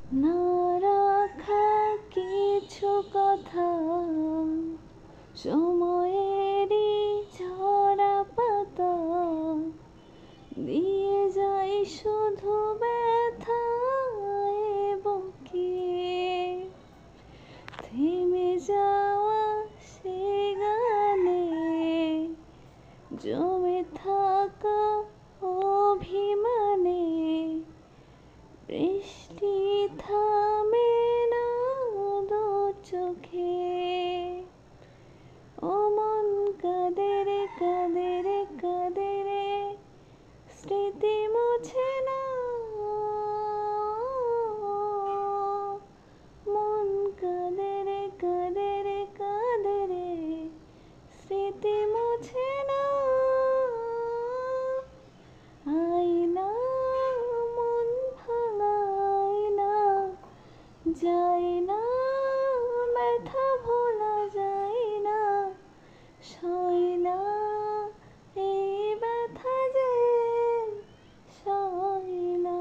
না রাখা কিছু কথা সময়েরই ঝরা পাতা দিয়ে যাই শুধু ব্যথায় বুকে। থেমে যাওয়া সে গানে জমে থাকা অভিমানে বৃষ্টি থামে না দু চোখে। ও মন কাঁদে রে কাঁদে রে কাঁদে রে, স্মৃতি মুছে না। মন কাঁদে রে কাঁদে রে কাঁদে রে, স্মৃতি মুছে না। আয়না মন ভাঙায় না, যায় না ব্যথা ভোলা যায় না, সয় না এই ব্যথা যে সয় না।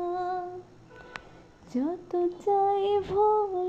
যত চাই ভোলা